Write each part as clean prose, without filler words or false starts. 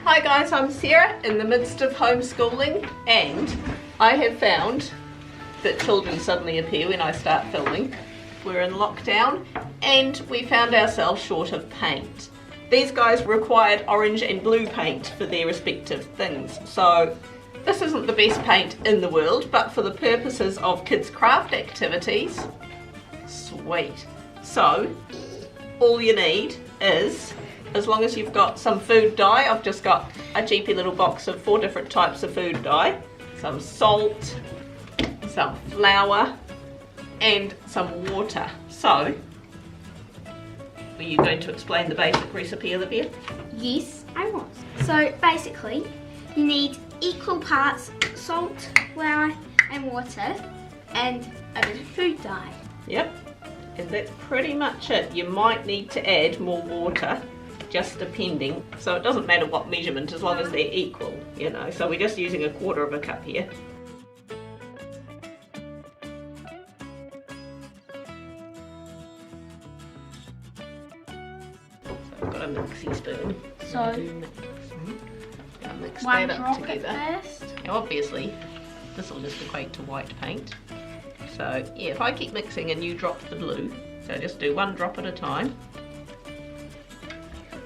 Hi guys, I'm Sarah in the midst of homeschooling, and I have found that children suddenly appear when I start filming. We're in lockdown and we found ourselves short of paint. These guys required orange and blue paint for their respective things, so this isn't the best paint in the world, but for the purposes of kids' craft activities, sweet. So all you need is, as long as you've got some food dye, I've just got a cheapy little box of 4 different types of food dye, some salt, some flour and some water. So, were you going to explain the basic recipe, Olivia? Yes, I was. So basically, you need equal parts salt, flour and water and a bit of food dye. Yep, and that's pretty much it. You might need to add more water, just depending. So it doesn't matter what measurement as long as they're equal, you know. So we're just using 1/4 cup here. So I've got a mixy spoon. So mix one that up drop together. at first. Now obviously this will just equate to white paint. So yeah, if I keep mixing and you drop the blue, so just do 1 drop at a time.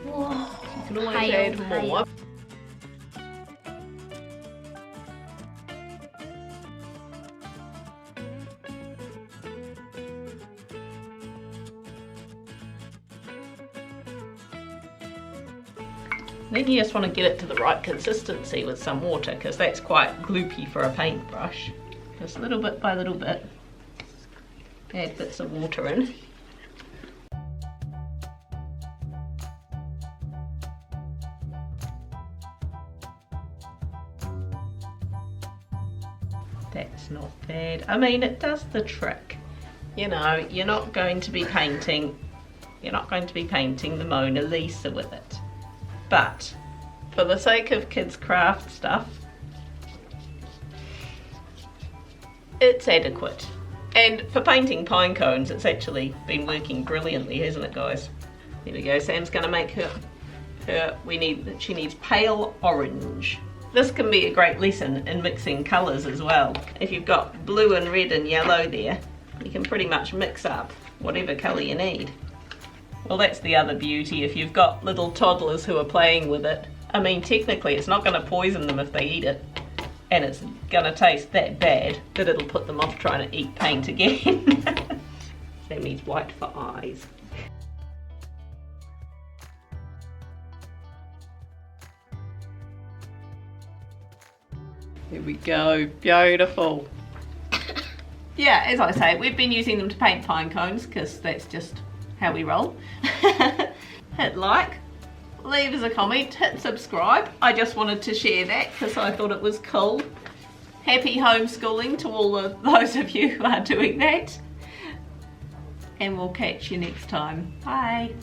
Whoa, You can always add more. Then you just want to get it to the right consistency with some water, because that's quite gloopy for a paintbrush. Just little bit by little bit, add bits of water in. That's not bad. I mean, it does the trick. You know, you're not going to be painting the Mona Lisa with it. But for the sake of kids' craft stuff, it's adequate. And for painting pine cones, it's actually been working brilliantly, hasn't it, guys? There we go. Sam's going to make she needs pale orange. This can be a great lesson in mixing colours as well. If you've got blue and red and yellow there, you can pretty much mix up whatever colour you need. Well, that's the other beauty. If you've got little toddlers who are playing with it, I mean, technically it's not going to poison them if they eat it, and it's going to taste that bad that it'll put them off trying to eat paint again. Sam needs white for eyes. Here we go, beautiful. Yeah, as I say, we've been using them to paint pine cones because that's just how we roll. Hit like, leave us a comment, hit subscribe. I just wanted to share that because I thought it was cool. Happy homeschooling to all of those of you who are doing that. And we'll catch you next time. Bye.